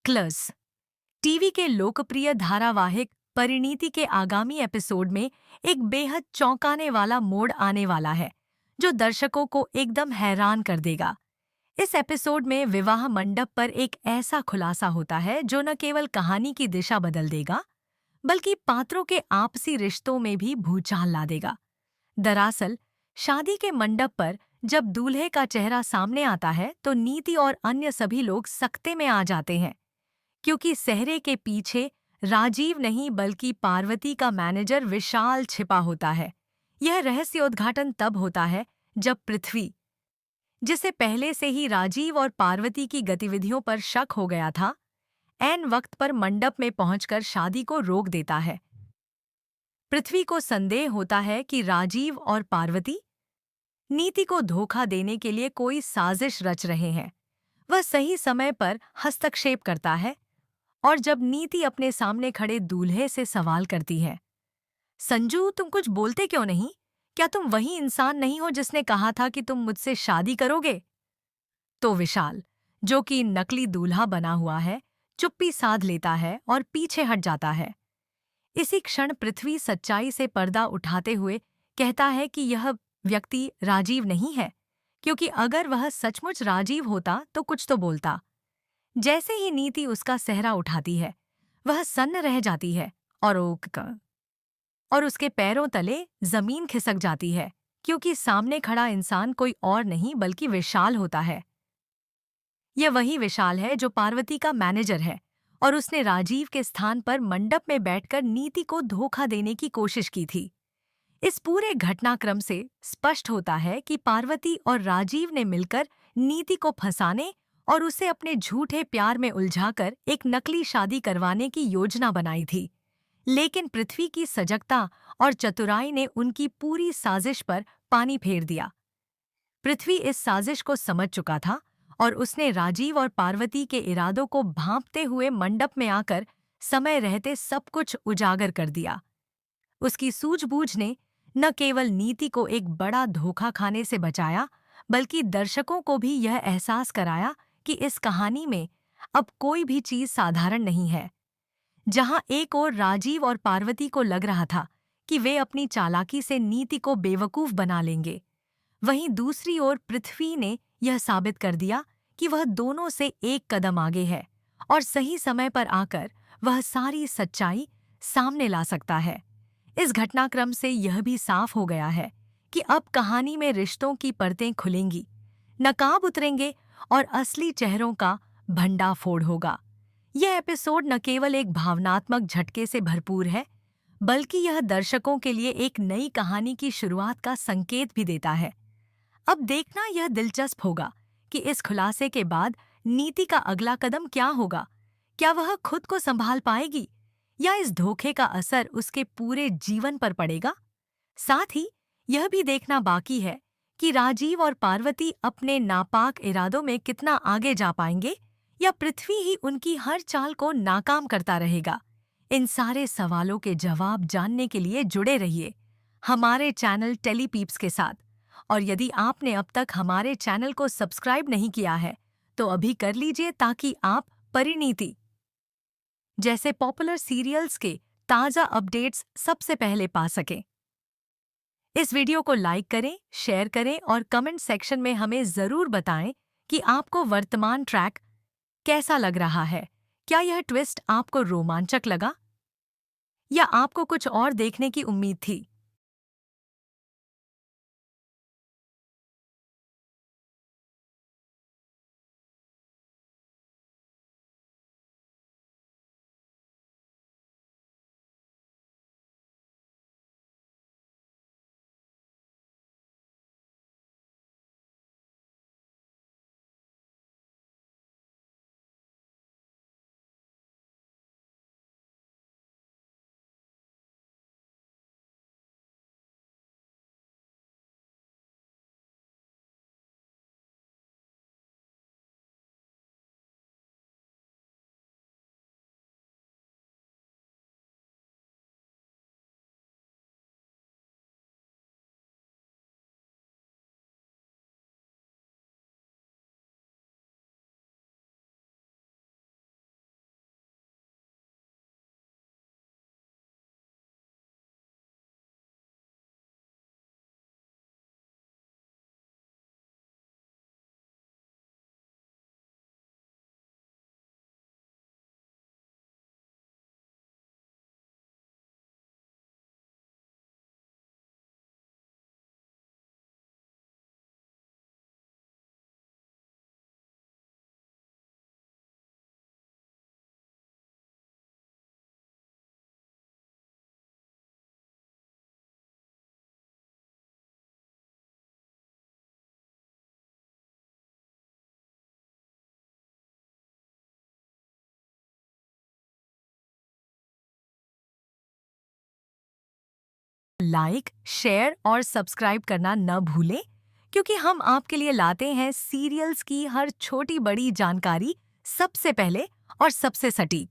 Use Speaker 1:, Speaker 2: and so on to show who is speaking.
Speaker 1: क्लर्स TV के लोकप्रिय धारावाहिक परिणीति के आगामी एपिसोड में एक बेहद चौंकाने वाला मोड़ आने वाला है जो दर्शकों को एकदम हैरान कर देगा। इस एपिसोड में विवाह मंडप पर एक ऐसा खुलासा होता है जो न केवल कहानी की दिशा बदल देगा बल्कि पात्रों के आपसी रिश्तों में भी भूचाल ला देगा। दरअसल शादी के मंडप पर जब दूल्हे का चेहरा सामने आता है तो नीति और अन्य सभी लोग सकते में आ जाते हैं, क्योंकि सेहरे के पीछे राजीव नहीं बल्कि पार्वती का मैनेजर विशाल छिपा होता है। यह रहस्योद्घाटन तब होता है जब पृथ्वी, जिसे पहले से ही राजीव और पार्वती की गतिविधियों पर शक हो गया था, ऐन वक्त पर मंडप में पहुंचकर शादी को रोक देता है। पृथ्वी को संदेह होता है कि राजीव और पार्वती नीति को धोखा देने के लिए कोई साजिश रच रहे हैं। वह सही समय पर हस्तक्षेप करता है और जब नीति अपने सामने खड़े दूल्हे से सवाल करती है, संजू तुम कुछ बोलते क्यों नहीं? क्या तुम वही इंसान नहीं हो जिसने कहा था कि तुम मुझसे शादी करोगे? तो विशाल, जो कि नकली दूल्हा बना हुआ है, चुप्पी साध लेता है और पीछे हट जाता है। इसी क्षण पृथ्वी सच्चाई से पर्दा उठाते हुए कहता है कि यह व्यक्ति राजीव नहीं है, क्योंकि अगर वह सचमुच राजीव होता तो कुछ तो बोलता। जैसे ही नीति उसका सेहरा उठाती है, वह सन्न रह जाती है और और उसके पैरों तले जमीन खिसक जाती है, क्योंकि सामने खड़ा इंसान कोई और नहीं बल्कि विशाल होता है। यह वही विशाल है जो पार्वती का मैनेजर है और उसने राजीव के स्थान पर मंडप में बैठकर नीति को धोखा देने की कोशिश की थी। इस पूरे घटनाक्रम से स्पष्ट होता है कि पार्वती और राजीव ने मिलकर नीति को फंसाने और उसे अपने झूठे प्यार में उलझाकर एक नकली शादी करवाने की योजना बनाई थी। लेकिन पृथ्वी की सजगता और चतुराई ने उनकी पूरी साजिश पर पानी फेर दिया। पृथ्वी इस साजिश को समझ चुका था और उसने राजीव और पार्वती के इरादों को भांपते हुए मंडप में आकर समय रहते सब कुछ उजागर कर दिया। उसकी सूझबूझ ने न केवल नीति को एक बड़ा धोखा खाने से बचाया, बल्कि दर्शकों को भी यह एहसास कराया कि इस कहानी में अब कोई भी चीज साधारण नहीं है। जहां एक ओर राजीव और पार्वती को लग रहा था कि वे अपनी चालाकी से नीति को बेवकूफ बना लेंगे, वहीं दूसरी ओर पृथ्वी ने यह साबित कर दिया कि वह दोनों से एक कदम आगे है और सही समय पर आकर वह सारी सच्चाई सामने ला सकता है। इस घटनाक्रम से यह भी साफ हो गया है कि अब कहानी में रिश्तों की परतें खुलेंगी, नकाब उतरेंगे और असली चेहरों का भंडाफोड़ होगा। यह एपिसोड न केवल एक भावनात्मक झटके से भरपूर है, बल्कि यह दर्शकों के लिए एक नई कहानी की शुरुआत का संकेत भी देता है। अब देखना यह दिलचस्प होगा कि इस खुलासे के बाद नीति का अगला कदम क्या होगा। क्या वह खुद को संभाल पाएगी या इस धोखे का असर उसके पूरे जीवन पर पड़ेगा? साथ ही यह भी देखना बाकी है कि राजीव और पार्वती अपने नापाक इरादों में कितना आगे जा पाएंगे या पृथ्वी ही उनकी हर चाल को नाकाम करता रहेगा। इन सारे सवालों के जवाब जानने के लिए जुड़े रहिए हमारे चैनल टेलीपीप्स के साथ। और यदि आपने अब तक हमारे चैनल को सब्सक्राइब नहीं किया है, तो अभी कर लीजिए ताकि आप परिणीति जैसे पॉपुलर सीरियल्स के ताज़ा अपडेट्स सबसे पहले पा सकें। इस वीडियो को लाइक करें, शेयर करें और कमेंट सेक्शन में हमें ज़रूर बताएं कि आपको वर्तमान ट्रैक कैसा लग रहा है। क्या यह ट्विस्ट आपको रोमांचक लगा या आपको कुछ और देखने की उम्मीद थी? लाइक, शेयर और सब्सक्राइब करना न भूलें, क्योंकि हम आपके लिए लाते हैं सीरियल्स की हर छोटी बड़ी जानकारी सबसे पहले और सबसे सटीक।